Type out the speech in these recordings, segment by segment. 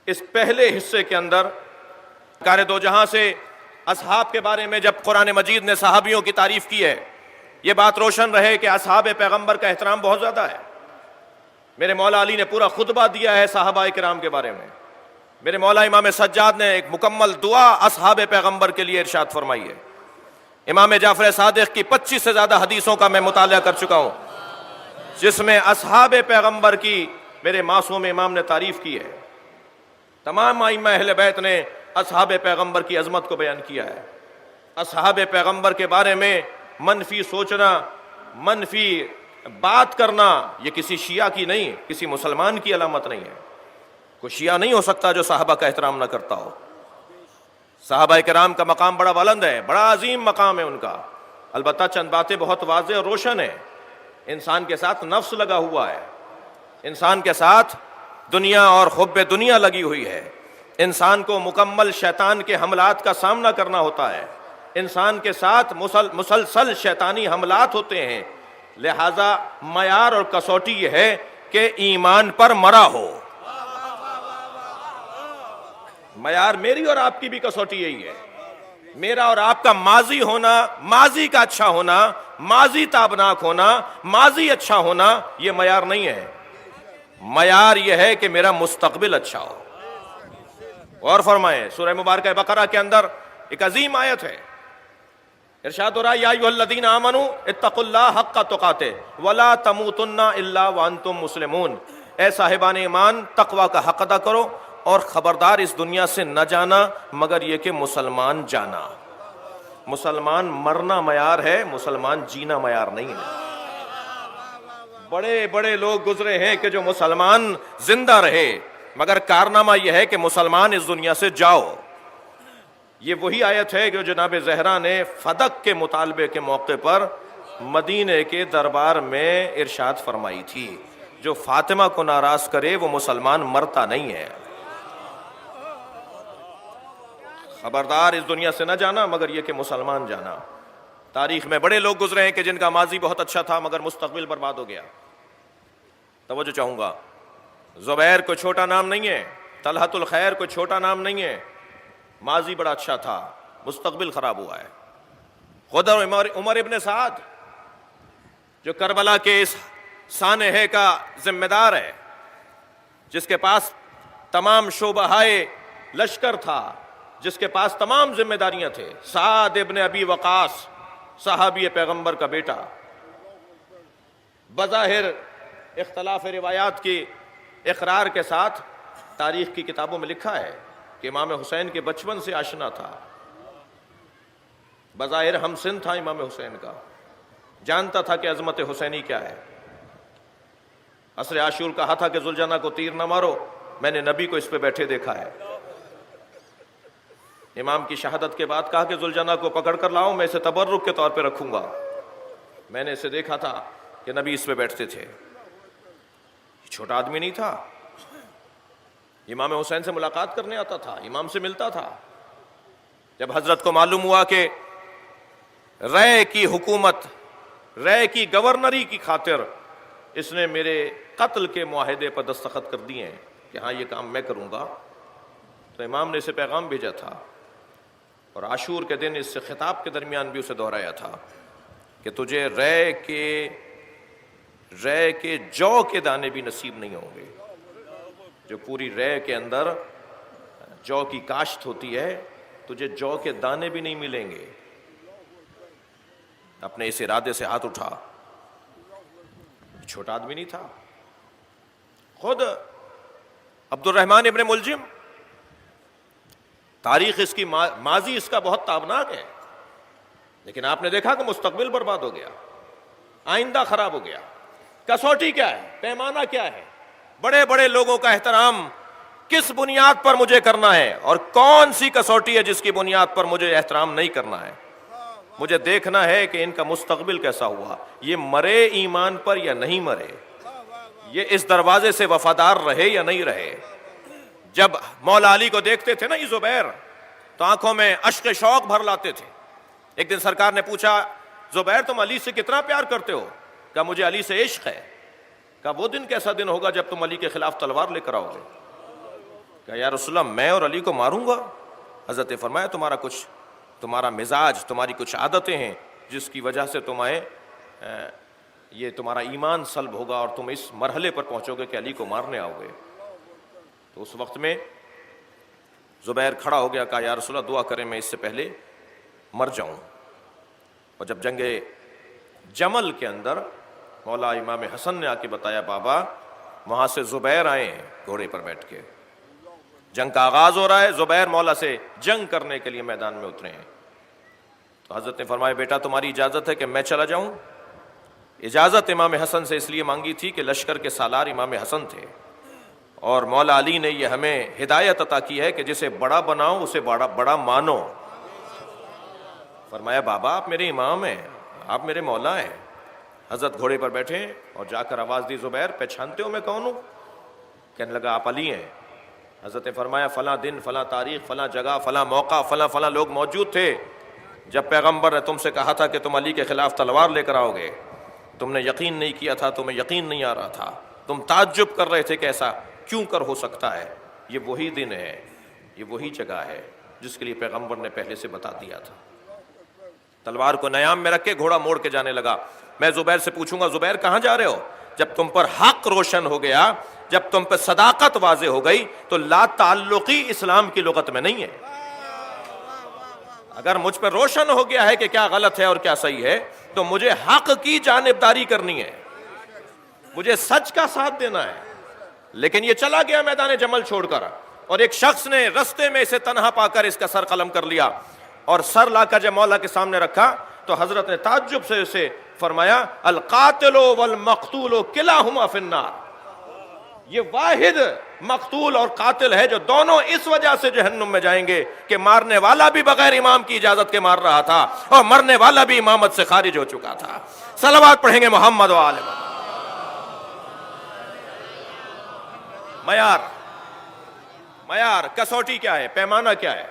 اس پہلے حصے کے اندر کار دو جہاں سے اصحاب کے بارے میں جب قرآن مجید نے صحابیوں کی تعریف کی ہے، یہ بات روشن رہے کہ اصحاب پیغمبر کا احترام بہت زیادہ ہے۔ میرے مولا علی نے پورا خطبہ دیا ہے صحابہ کرام کے بارے میں۔ میرے مولا امام سجاد نے ایک مکمل دعا اصحاب پیغمبر کے لیے ارشاد فرمائی ہے۔ امام جعفر صادق کی 25 سے زیادہ حدیثوں کا میں مطالعہ کر چکا ہوں، جس میں اصحاب پیغمبر کی میرے معصوم امام نے تعریف کی ہے۔ تمام ائمہ اہل بیت نے اصحاب پیغمبر کی عظمت کو بیان کیا ہے۔ اصحاب پیغمبر کے بارے میں منفی سوچنا، منفی بات کرنا، یہ کسی شیعہ کی نہیں، کسی مسلمان کی علامت نہیں ہے۔ کوئی شیعہ نہیں ہو سکتا جو صحابہ کا احترام نہ کرتا ہو۔ صحابہ کرام کا مقام بڑا بلند ہے، بڑا عظیم مقام ہے ان کا۔ البتہ چند باتیں بہت واضح اور روشن ہیں۔ انسان کے ساتھ نفس لگا ہوا ہے، انسان کے ساتھ دنیا اور حب دنیا لگی ہوئی ہے، انسان کو مکمل شیطان کے حملات کا سامنا کرنا ہوتا ہے، انسان کے ساتھ مسلسل شیطانی حملات ہوتے ہیں۔ لہذا معیار اور کسوٹی یہ ہے کہ ایمان پر مرا ہو۔ معیار میری اور آپ کی بھی کسوٹی یہی ہے۔ میرا اور آپ کا ماضی ہونا، ماضی کا اچھا ہونا، ماضی تابناک ہونا، ماضی اچھا ہونا، یہ معیار نہیں ہے۔ معیار یہ ہے کہ میرا مستقبل اچھا ہو۔ اور فرمائیں سورہ مبارکہ بقرہ کے اندر ایک عظیم آیت ہے، ارشاد ہو رہا ہے یا ایھا الذین آمنوا اتقوا اللہ حق تقاتہ ولا تموتن الا وانتم مسلمون۔ اے صاحبان ایمان، تقوی کا حق ادا کرو اور خبردار اس دنیا سے نہ جانا مگر یہ کہ مسلمان جانا۔ مسلمان مرنا معیار ہے، مسلمان جینا معیار نہیں ہے۔ بڑے بڑے لوگ گزرے ہیں کہ جو مسلمان زندہ رہے، مگر کارنامہ یہ ہے کہ مسلمان اس دنیا سے جاؤ۔ یہ وہی آیت ہے جو جناب زہرا نے فدق کے مطالبے کے موقع پر مدینے کے دربار میں ارشاد فرمائی تھی، جو فاطمہ کو ناراض کرے وہ مسلمان مرتا نہیں ہے۔ خبردار اس دنیا سے نہ جانا مگر یہ کہ مسلمان جانا۔ تاریخ میں بڑے لوگ گزرے ہیں کہ جن کا ماضی بہت اچھا تھا مگر مستقبل برباد ہو گیا۔ توجہ چاہوں گا، زبیر کوئی چھوٹا نام نہیں ہے، طلحۃ الخیر کوئی چھوٹا نام نہیں ہے۔ ماضی بڑا اچھا تھا، مستقبل خراب ہوا ہے۔ خود عمر ابن سعد جو کربلا کے اس سانحے کا ذمہ دار ہے، جس کے پاس تمام شعبہائے لشکر تھا، جس کے پاس تمام ذمہ داریاں تھے، سعد ابن ابی وقاص صحابی پیغمبر کا بیٹا، بظاہر اختلاف روایات کی اقرار کے ساتھ تاریخ کی کتابوں میں لکھا ہے کہ امام حسین کے بچپن سے آشنا تھا، بظاہر ہم سن تھا امام حسین کا، جانتا تھا کہ عظمت حسینی کیا ہے۔ عصر عاشور کہا تھا کہ ذوالجناح کو تیر نہ مارو، میں نے نبی کو اس پہ بیٹھے دیکھا ہے۔ امام کی شہادت کے بعد کہا کہ ذوالجناح کو پکڑ کر لاؤ، میں اسے تبرک کے طور پہ رکھوں گا، میں نے اسے دیکھا تھا کہ نبی اس پہ بیٹھتے تھے۔ چھوٹا آدمی نہیں تھا، امام حسین سے ملاقات کرنے آتا تھا، امام سے ملتا تھا۔ جب حضرت کو معلوم ہوا کہ رے کی حکومت، رے کی گورنری کی خاطر اس نے میرے قتل کے معاہدے پر دستخط کر دیے ہیں کہ ہاں یہ کام میں کروں گا، تو امام نے اسے پیغام بھیجا تھا، اور عاشور کے دن اس سے خطاب کے درمیان بھی اسے دہرایا تھا کہ تجھے رے کے جو کے دانے بھی نصیب نہیں ہوں گے۔ جو پوری رے کے اندر جو کی کاشت ہوتی ہے، تجھے جو کے دانے بھی نہیں ملیں گے۔ اپنے اس ارادے سے ہاتھ اٹھا، چھوٹا آدمی نہیں تھا۔ خود عبد الرحمن ابن ملجم، تاریخ اس کی ماضی اس کا بہت تابناک ہے، لیکن آپ نے دیکھا کہ مستقبل برباد ہو گیا، آئندہ خراب ہو گیا۔ کسوٹی کیا ہے، پیمانہ کیا ہے؟ بڑے بڑے لوگوں کا احترام کس بنیاد پر مجھے کرنا ہے، اور کون سی کسوٹی ہے جس کی بنیاد پر مجھے احترام نہیں کرنا ہے؟ مجھے دیکھنا ہے کہ ان کا مستقبل کیسا ہوا، یہ مرے ایمان پر یا نہیں مرے، یہ اس دروازے سے وفادار رہے یا نہیں رہے۔ جب مولا علی کو دیکھتے تھے نا یہ زبیر، تو آنکھوں میں اشک شوق بھر لاتے تھے۔ ایک دن سرکار نے پوچھا، زبیر تم علی سے کتنا پیار کرتے ہو؟ کہا مجھے علی سے عشق ہے۔ کہا وہ دن کیسا دن ہوگا جب تم علی کے خلاف تلوار لے کر آؤ گے؟ کہ یا رسول اللہ میں اور علی کو ماروں گا؟ حضرت نے فرمایا تمہارا مزاج، تمہاری کچھ عادتیں ہیں جس کی وجہ سے تمہیں یہ تمہارا ایمان سلب ہوگا اور تم اس مرحلے پر پہنچو گے کہ علی کو مارنے آؤ گے۔ تو اس وقت میں زبیر کھڑا ہو گیا، کہا یا رسول اللہ دعا کریں میں اس سے پہلے مر جاؤں۔ اور جب جنگ جمل کے اندر مولا امام حسن نے آ کے بتایا بابا وہاں سے زبیر آئے ہیں گھوڑے پر بیٹھ کے، جنگ کا آغاز ہو رہا ہے، زبیر مولا سے جنگ کرنے کے لیے میدان میں اترے ہیں۔ تو حضرت نے فرمایا بیٹا تمہاری اجازت ہے کہ میں چلا جاؤں؟ اجازت امام حسن سے اس لیے مانگی تھی کہ لشکر کے سالار امام حسن تھے، اور مولا علی نے یہ ہمیں ہدایت عطا کی ہے کہ جسے بڑا بناؤ اسے بڑا مانو۔ فرمایا بابا آپ میرے امام ہیں، آپ میرے مولا ہیں۔ حضرت گھوڑے پر بیٹھے اور جا کر آواز دی زبیر پہچانتے ہو میں کون ہوں؟ کہنے لگا آپ علی ہیں۔ حضرت نے فرمایا فلاں دن فلاں تاریخ فلاں جگہ فلاں موقع فلاں لوگ موجود تھے جب پیغمبر نے تم سے کہا تھا کہ تم علی کے خلاف تلوار لے کر آؤ گے، تم نے یقین نہیں کیا تھا، تمہیں یقین نہیں آ رہا تھا، تم تعجب کر رہے تھے کہ ایسا کیوں کر ہو سکتا ہے۔ یہ وہی دن ہے، یہ وہی جگہ ہے جس کے لیے پیغمبر نے پہلے سے بتا دیا تھا۔ تلوار کو نیام میں رکھ کے گھوڑا موڑ کے جانے لگا۔ میں زبیر سے پوچھوں گا زبیر کہاں جا رہے ہو؟ جب تم پر حق روشن ہو گیا، جب تم پہ صداقت واضح ہو گئی تو لا تعلقی اسلام کی لغت میں نہیں ہے۔ اگر مجھ پہ روشن ہو گیا ہے کہ کیا غلط ہے اور کیا صحیح ہے تو مجھے حق کی جانبداری کرنی ہے، مجھے سچ کا ساتھ دینا ہے۔ لیکن یہ چلا گیا میدان جمل چھوڑ کر، اور ایک شخص نے رستے میں اسے تنہا پا کر اس کا سر قلم کر لیا، اور سر لا کر جب مولا کے سامنے رکھا تو حضرت نے تعجب سے اسے فرمایا القاتل والمقتول کلاہما فی النار۔ یہ واحد مقتول اور قاتل ہے جو دونوں اس وجہ سے جہنم میں جائیں گے کہ مارنے والا بھی بغیر امام کی اجازت کے مار رہا تھا اور مرنے والا بھی امامت سے خارج ہو چکا تھا۔ صلوات پڑھیں گے محمد و آل محمد۔ معیار کسوٹی کیا ہے، پیمانہ کیا ہے؟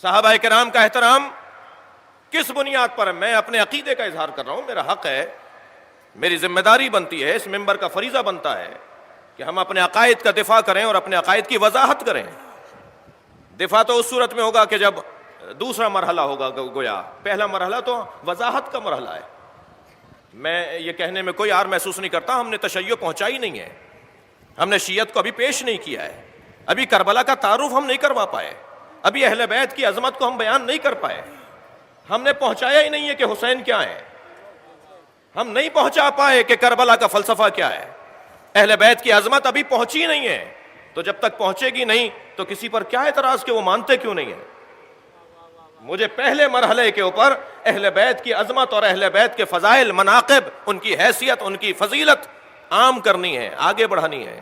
صحابہ کرام کا احترام کس بنیاد پر ہے؟ میں اپنے عقیدے کا اظہار کر رہا ہوں، میرا حق ہے، میری ذمہ داری بنتی ہے، اس ممبر کا فریضہ بنتا ہے کہ ہم اپنے عقائد کا دفاع کریں اور اپنے عقائد کی وضاحت کریں۔ دفاع تو اس صورت میں ہوگا کہ جب دوسرا مرحلہ ہوگا، گویا پہلا مرحلہ تو وضاحت کا مرحلہ ہے۔ میں یہ کہنے میں کوئی عار محسوس نہیں کرتا ہم نے تشیع پہنچائی نہیں ہے، ہم نے شیعت کو ابھی پیش نہیں کیا ہے، ابھی کربلا کا تعارف ہم نہیں کروا پائے، ابھی اہل بیت کی عظمت کو ہم بیان نہیں کر پائے، ہم نے پہنچایا ہی نہیں ہے کہ حسین کیا ہے، ہم نہیں پہنچا پائے کہ کربلا کا فلسفہ کیا ہے، اہل بیت کی عظمت ابھی پہنچی نہیں ہے۔ تو جب تک پہنچے گی نہیں تو کسی پر کیا اعتراض کہ وہ مانتے کیوں نہیں ہیں؟ مجھے پہلے مرحلے کے اوپر اہل بیت کی عظمت اور اہل بیت کے فضائل، مناقب، ان کی حیثیت، ان کی فضیلت عام کرنی ہے، آگے بڑھانی ہے۔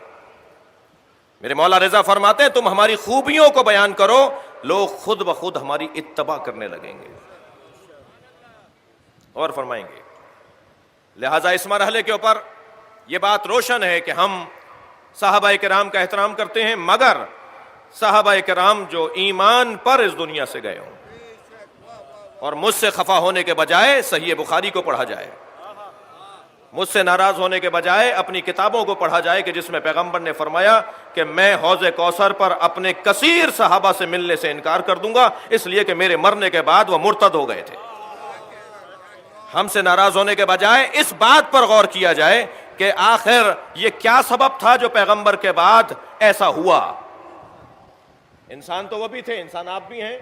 میرے مولا رضا فرماتے ہیں تم ہماری خوبیوں کو بیان کرو، لوگ خود بخود ہماری اتباع کرنے لگیں گے۔ اور فرمائیں گے لہٰذا اس مرحلے کے اوپر یہ بات روشن ہے کہ ہم صحابہ کرام کا احترام کرتے ہیں، مگر صحابہ کرام جو ایمان پر اس دنیا سے گئے ہوں، اور مجھ سے خفا ہونے کے بجائے صحیح بخاری کو پڑھا جائے، مجھ سے ناراض ہونے کے بجائے اپنی کتابوں کو پڑھا جائے کہ جس میں پیغمبر نے فرمایا کہ میں حوض کوثر پر اپنے کثیر صحابہ سے ملنے سے انکار کر دوں گا اس لیے کہ میرے مرنے کے بعد وہ مرتد ہو گئے تھے۔ ہم سے ناراض ہونے کے بجائے اس بات پر غور کیا جائے کہ آخر یہ کیا سبب تھا جو پیغمبر کے بعد ایسا ہوا۔ انسان تو وہ بھی تھے، انسان آپ بھی ہیں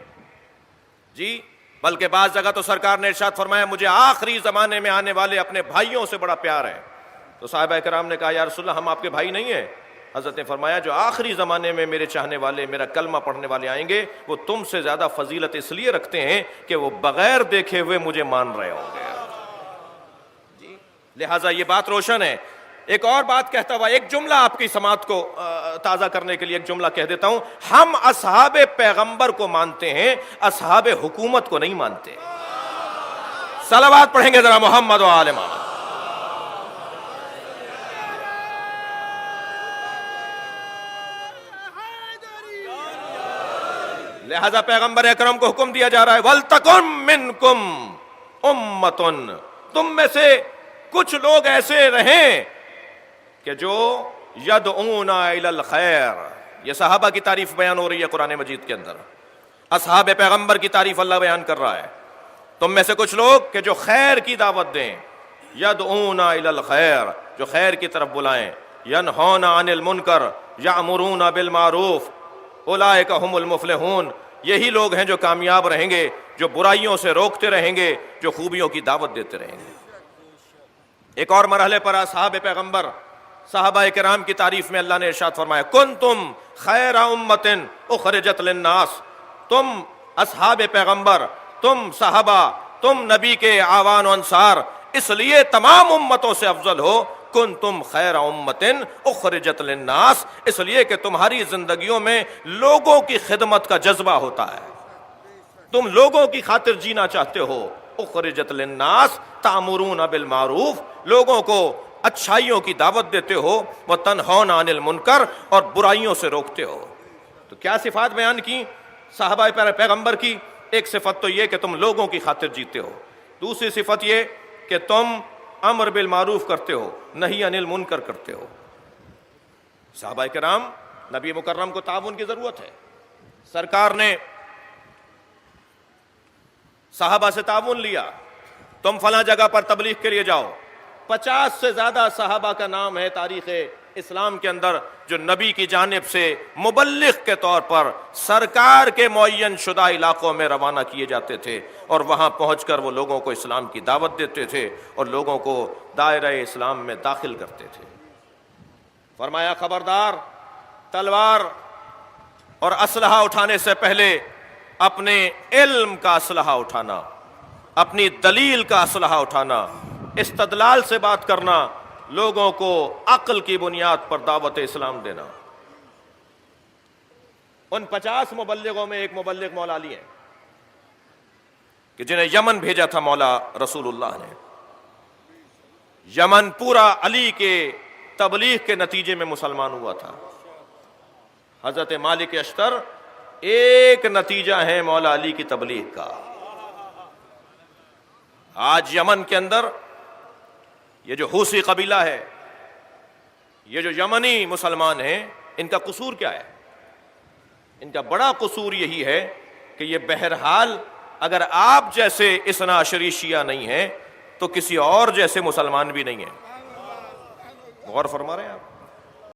جی، بلکہ بعض جگہ تو سرکار نے ارشاد فرمایا مجھے آخری زمانے میں آنے والے اپنے بھائیوں سے بڑا پیار ہے۔ تو صحابہ کرام نے کہا یا رسول اللہ ہم آپ کے بھائی نہیں ہیں؟ حضرت نے فرمایا جو آخری زمانے میں میرے چاہنے والے، میرا کلمہ پڑھنے والے آئیں گے وہ تم سے زیادہ فضیلت اس لیے رکھتے ہیں کہ وہ بغیر دیکھے ہوئے مجھے مان رہے ہوں گے جی، لہٰذا یہ بات روشن ہے۔ ایک اور بات کہتا ہوا، ایک جملہ آپ کی سماعت کو تازہ کرنے کے لیے ایک جملہ کہہ دیتا ہوں، ہم اصحاب پیغمبر کو مانتے ہیں، اصحاب حکومت کو نہیں مانتے۔ صلوات پڑھیں گے ذرا محمد و آل محمد۔ لہذا پیغمبر اکرم کو حکم دیا جا رہا ہے وَلْتَكُن مِّنْكُمْ أُمَّةٌ، تم میں سے کچھ لوگ ایسے رہیں کہ جو یدعون الی الخیر، یہ صحابہ کی تعریف بیان ہو رہی ہے قرآن مجید کے اندر، اصحاب پیغمبر کی تعریف اللہ بیان کر رہا ہے۔ تم میں سے کچھ لوگ کہ جو خیر کی دعوت دیں، یدعون الی الخیر، جو خیر کی طرف بلائیں، ینہون عن المنکر یامرون بالمعروف اولئک هم المفلحون، یہی لوگ ہیں جو کامیاب رہیں گے، جو برائیوں سے روکتے رہیں گے، جو خوبیوں کی دعوت دیتے رہیں گے۔ ایک اور مرحلے پر اصحاب پیغمبر صحابہ کرام کی تعریف میں اللہ نے ارشاد فرمایا، کنتم خیر امۃ اخرجت للناس، تم اصحاب پیغمبر، تم صحابہ، تم نبی کے اعوان و انصار اس لیے تمام امتوں سے افضل ہو، کنتم خیر امۃ اخرجت للناس، اس لیے کہ تمہاری زندگیوں میں لوگوں کی خدمت کا جذبہ ہوتا ہے، تم لوگوں کی خاطر جینا چاہتے ہو، اخرجت للناس تأمرون بالمعروف، لوگوں کو اچھائیوں کی دعوت دیتے ہو، وتنہون عن المنکر، اور برائیوں سے روکتے ہو۔ تو کیا صفات بیان کی صحابہ پیغمبر کی؟ ایک صفت تو یہ کہ تم لوگوں کی خاطر جیتے ہو، دوسری صفت یہ کہ تم امر بالمعروف کرتے ہو، نہی عن المنکر کرتے ہو۔ صحابہ کرام نبی مکرم کو تعاون کی ضرورت ہے، سرکار نے صحابہ سے تعاون لیا، تم فلاں جگہ پر تبلیغ کے لیے جاؤ۔ 50 سے زیادہ صحابہ کا نام ہے تاریخ اسلام کے اندر جو نبی کی جانب سے مبلغ کے طور پر سرکار کے معین شدہ علاقوں میں روانہ کیے جاتے تھے، اور وہاں پہنچ کر وہ لوگوں کو اسلام کی دعوت دیتے تھے اور لوگوں کو دائرہ اسلام میں داخل کرتے تھے۔ فرمایا خبردار، تلوار اور اسلحہ اٹھانے سے پہلے اپنے علم کا اسلحہ اٹھانا، اپنی دلیل کا اسلحہ اٹھانا، استدلال سے بات کرنا، لوگوں کو عقل کی بنیاد پر دعوت اسلام دینا۔ ان 50 مبلغوں میں ایک مبلغ مولا علی ہیں کہ جنہیں یمن بھیجا تھا مولا رسول اللہ نے۔ یمن پورا علی کے تبلیغ کے نتیجے میں مسلمان ہوا تھا۔ حضرت مالک اشتر ایک نتیجہ ہے مولا علی کی تبلیغ کا۔ آج یمن کے اندر یہ جو حوثی قبیلہ ہے، یہ جو یمنی مسلمان ہیں، ان کا قصور کیا ہے؟ ان کا بڑا قصور یہی ہے کہ یہ بہرحال اگر آپ جیسے اثنا عشری شیعہ نہیں ہیں تو کسی اور جیسے مسلمان بھی نہیں ہیں۔ غور فرما رہے ہیں آپ؟